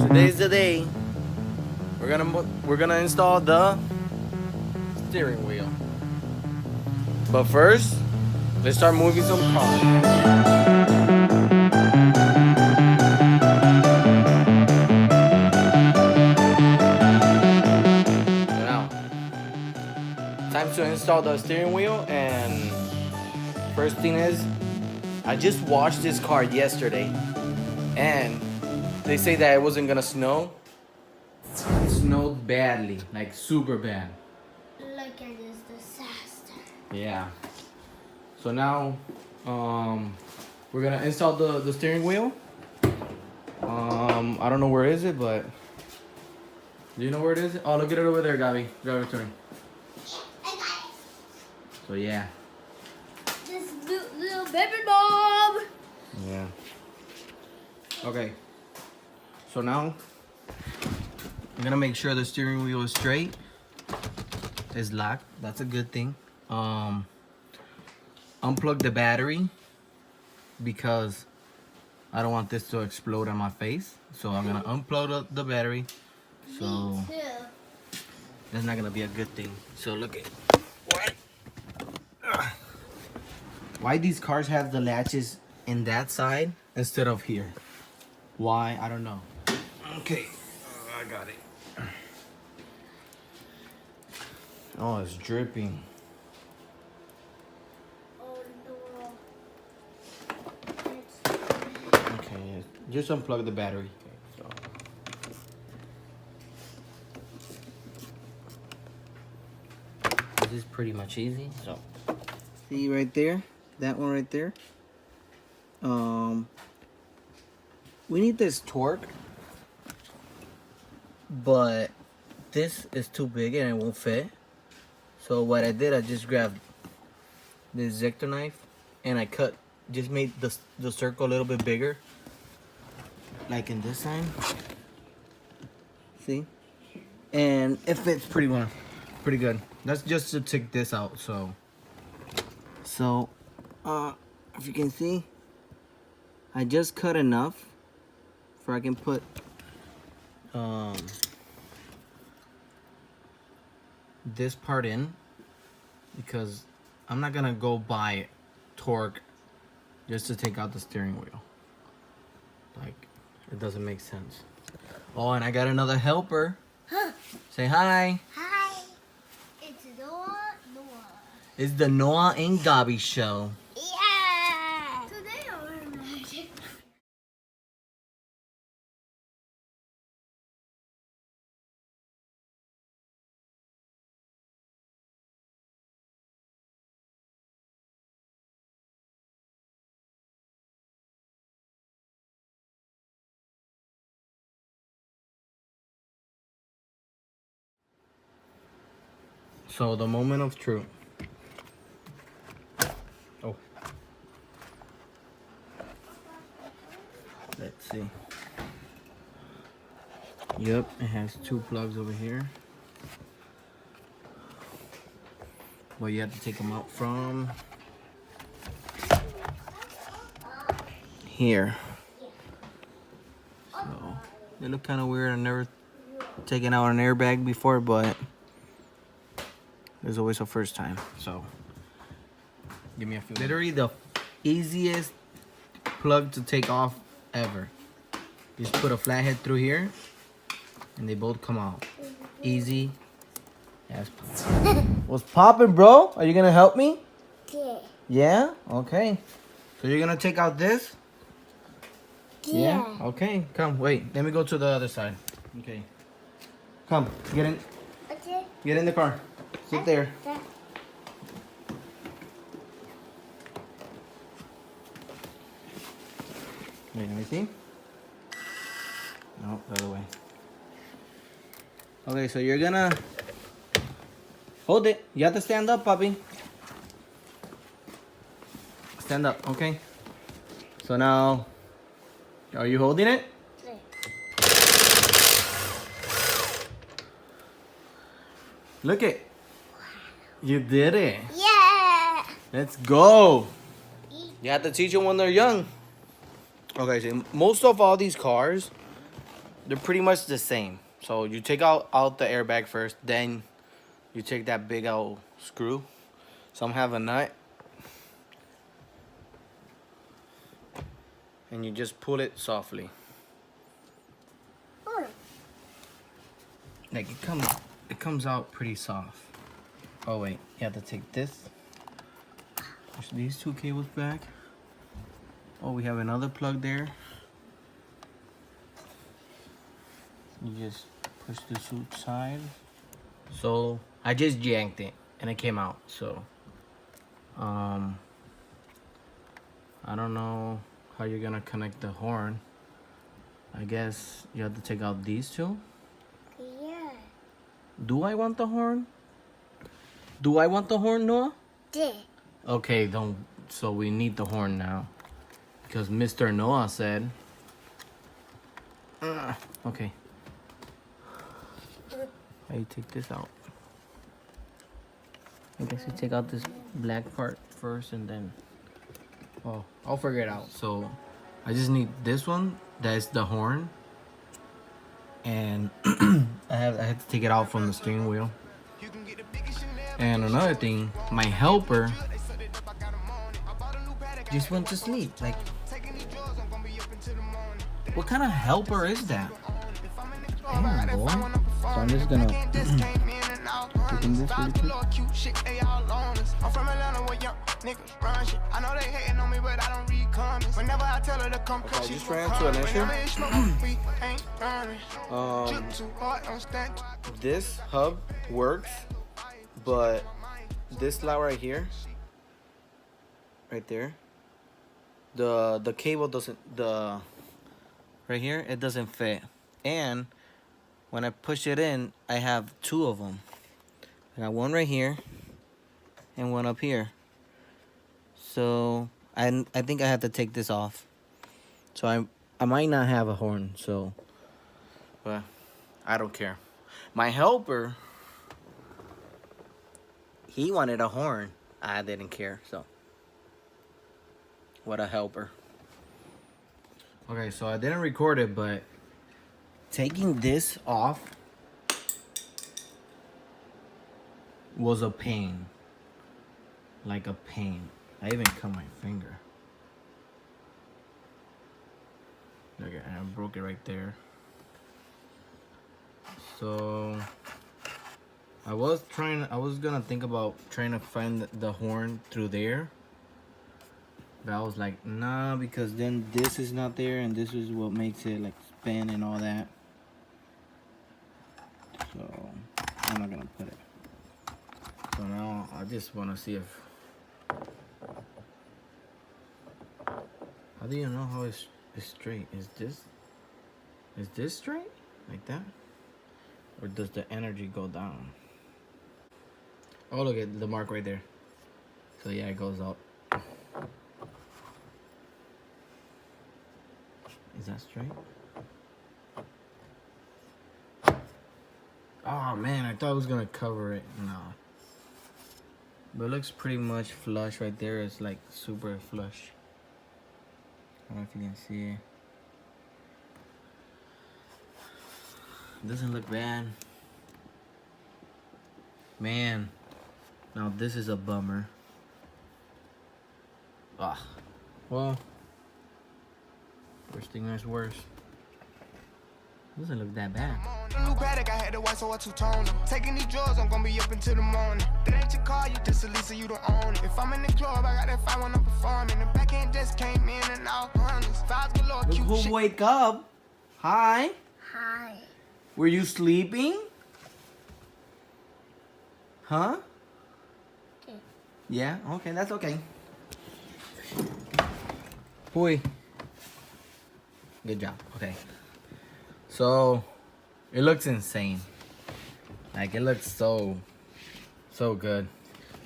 Today's the day. We're gonna install the steering wheel. But first, let's start moving some cars. Now, time to install the steering wheel, and first thing is, I just washed this car yesterday, and they say that it wasn't gonna snow. It snowed badly, like super bad. Look at this disaster. Yeah. So now, we're gonna install the steering wheel. I don't know where is it, but do you know where it is? Oh, look at it over there, Gabby. Drive it to me. I got it. So yeah. This little baby Bob. Yeah. Okay. So now, I'm gonna make sure the steering wheel is straight. It's locked. That's a good thing. Unplug the battery because I don't want this to explode on my face. So I'm gonna unplug the battery. So Me too. that's not gonna be a good thing. So look at why these cars have the latches in that side instead of here. Why? I don't know. Okay, I got it. Oh, it's dripping. Oh no. Okay, just unplug the battery. Okay, so. This is pretty much easy. So, see right there, that one right there. We need this torque, but this is too big and it won't fit. So what I did, I just grabbed this X-Acto knife and I just made the circle a little bit bigger, like in this side. See, and it fits pretty good. That's just to take this out. So if you can see, I just cut enough for I can put this part in, because I'm not gonna go buy torque just to take out the steering wheel. Like, it doesn't make sense. Oh, and I got another helper. Huh. Say hi. Hi. It's Noah. It's the Noah and Gabi show. Yeah. Today I'm magic. So the moment of truth. Oh. Let's see. Yep, it has two plugs over here. But you have to take them out from here. So they look kind of weird. I've never taken out an airbag before, but there's always a first time. So give me a few. Literally the easiest plug to take off ever. Just put a flathead through here and they both come out. Easy as pie. What's poppin', bro? Are you gonna help me? Yeah. Yeah? Okay. So you're gonna take out this? Yeah. Okay, come, wait. Let me go to the other side. Okay. Come, get in. Okay. Get in the car. Sit there. Wait, let me see. No, the other way. Okay, so you're gonna hold it. You have to stand up, puppy. Stand up, okay? So now, are you holding it? Yeah. Look it. You did it. Yeah. Let's go. Eat. You have to teach them when they're young. Okay, so most of all these cars, they're pretty much the same. So you take out the airbag first, then you take that big old screw. Some have a nut. And you just pull it softly. Like it comes out pretty soft. Oh wait, you have to take this. Push these two cables back. Oh, we have another plug there. You just push this side. So I just yanked it and it came out. So I don't know how you're gonna connect the horn. I guess you have to take out these two. Yeah. Do I want the horn? Do I want the horn, Noah? Yeah. Okay, don't. So we need the horn now. Because Mr. Noah said. Okay. How you take this out? I guess you take out this black part first and then. Oh, I'll figure it out. So I just need this one. That's the horn. And I had to take it out from the steering wheel. And another thing, my helper just went to sleep. Like, what kind of helper is that? Damn, boy. So I'm just gonna open this really quick. I'm from Atlanta where young niggas run shit. I know they hating on me, but I don't read comments. Whenever I tell her to come, Okay, I just ran into an issue. This hub works, but this slot right here, right there, the cable doesn't, right here, it doesn't fit. And when I push it in, I have two of them. I got one right here and one up here. So I think I have to take this off. So I might not have a horn, so, but I don't care. My helper, he wanted a horn. I didn't care, so. What a helper. Okay, so I didn't record it, but taking this off was a pain. Like a pain. I even cut my finger. Okay, I broke it right there. So I was gonna think about trying to find the horn through there. But I was like, nah, because then this is not there and this is what makes it like spin and all that. So I'm not gonna put it. So now I just wanna see if, how do you know how it's straight? Is this straight? Like that? Or does the energy go down? Oh, look at the mark right there. So yeah, it goes up. Is that straight? Oh man, I thought I was gonna cover it. No. But it looks pretty much flush right there. It's like super flush. I don't know if you can see it. Doesn't look bad. Man. Now this is a bummer. Ah. Well. Worst thing that's worse. Doesn't look that bad. New paddock, I had to watch so I two-tone. Taking these drugs, I'm gonna be up until the morning. That ain't your car, you just a Lisa, you don't own it. If I'm in the club, I got that fight when I'm performing. The back end just came in and out honest. Vibes galore, Look cute who shit. wake up. Hi. Hi. Were you sleeping? Huh? Okay. Yeah, okay, that's okay. Boy. Good job. Okay. So it looks insane. Like it looks so good.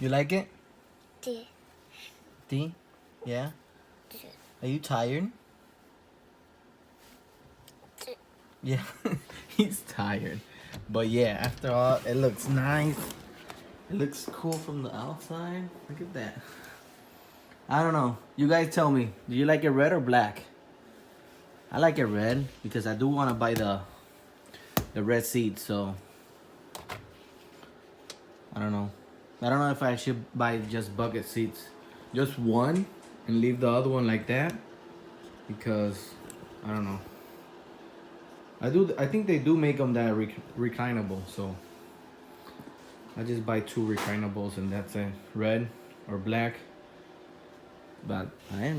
You like it? Yeah. D? Yeah? Are you tired? Yeah, he's tired. But yeah, after all, it looks nice. It looks cool from the outside. Look at that. I don't know. You guys tell me. Do you like it red or black? I like it red because I do want to buy the red seat. So I don't know. I don't know if I should buy just bucket seats, just one, and leave the other one like that, because I don't know. I think they do make them that reclinable. So I just buy 2 reclinables and that's it, red or black. But I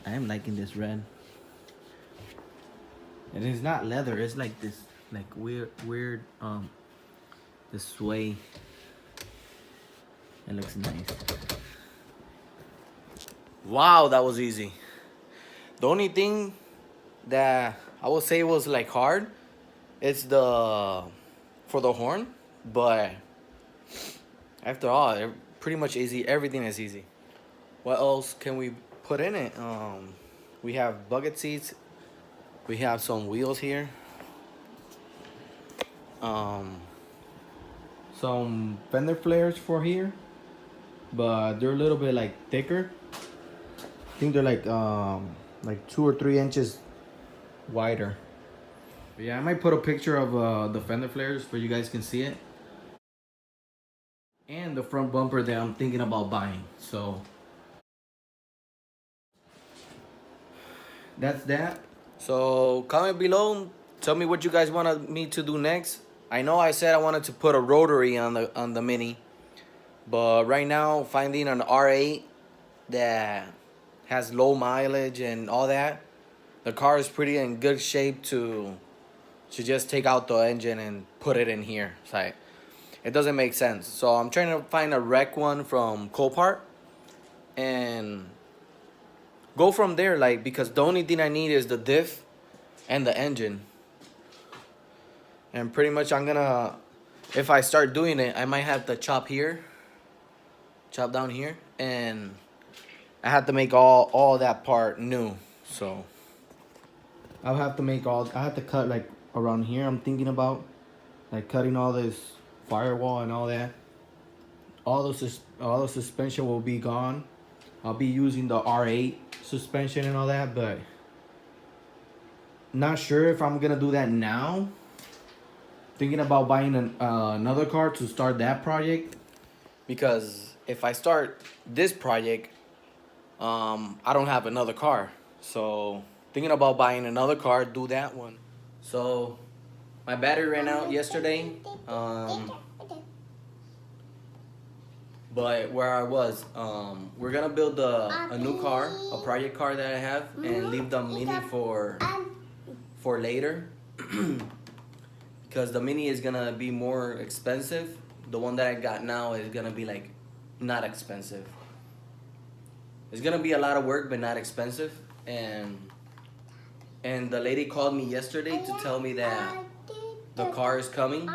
am liking this red. And it's not leather, it's like this like weird this sway. It looks nice. Wow, that was easy. The only thing that I would say was like hard, it's for the horn, but after all, pretty much easy. Everything is easy. What else can we put in it? We have bucket seats. We have some wheels here. Some fender flares for here, but they're a little bit like thicker. I think they're like 2 or 3 inches wider. But yeah, I might put a picture of the fender flares so you guys can see it. And the front bumper that I'm thinking about buying. So that's that. So comment below, tell me what you guys wanted me to do next. I know I said I wanted to put a rotary on the Mini, but right now finding an R8 that has low mileage and all that, the car is pretty in good shape to just take out the engine and put it in here. So it doesn't make sense. So I'm trying to find a wreck one from Copart and go from there, like, because the only thing I need is the diff and the engine. And pretty much I'm gonna, if I start doing it, I might have to chop down here, and I have to make all that part new. So I have to cut like around here. I'm thinking about like cutting all this firewall and all that. All the suspension will be gone. I'll be using the R8 suspension and all that, but not sure if I'm gonna do that now. Thinking about buying another car to start that project, because if I start this project, I don't have another car. So thinking about buying another car, do that one. So my battery ran out yesterday. But where I was, we're gonna build a new car, a project car that I have, and leave the Mini for later. Because the Mini is gonna be more expensive. The one that I got now is gonna be like not expensive. It's gonna be a lot of work, but not expensive. And the lady called me yesterday to tell me that the car is coming,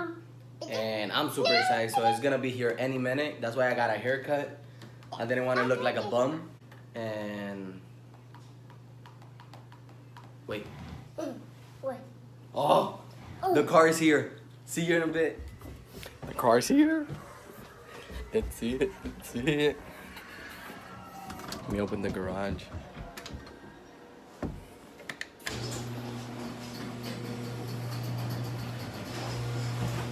and I'm super excited. So it's gonna be here any minute. That's why I got a haircut. I didn't want to look like a bum. And wait. Oh. The car is here. See you in a bit. The car's here. Let's see it. Let's see it. Let me open the garage.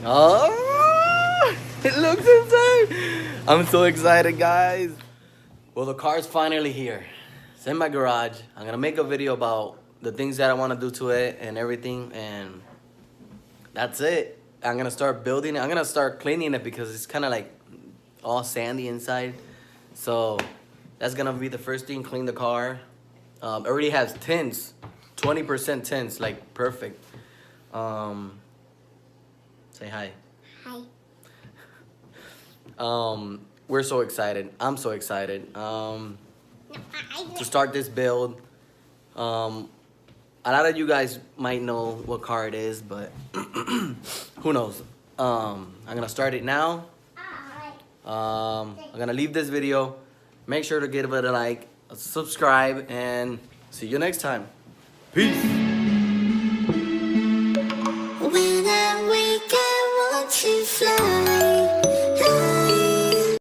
Oh, it looks insane. I'm so excited, guys. Well, the car's finally here. It's in my garage. I'm gonna make a video about the things that I want to do to it and everything, and that's it. I'm gonna start building it. I'm gonna start cleaning it because it's kind of like all sandy inside. So that's gonna be the first thing. Clean the car. It already has tints, 20% tints, like perfect. Say hi. Hi. We're so excited. I'm so excited to start this build. A lot of you guys might know what car it is, but who knows? I'm gonna start it now. I'm gonna leave this video. Make sure to give it a like, subscribe, and see you next time. Peace.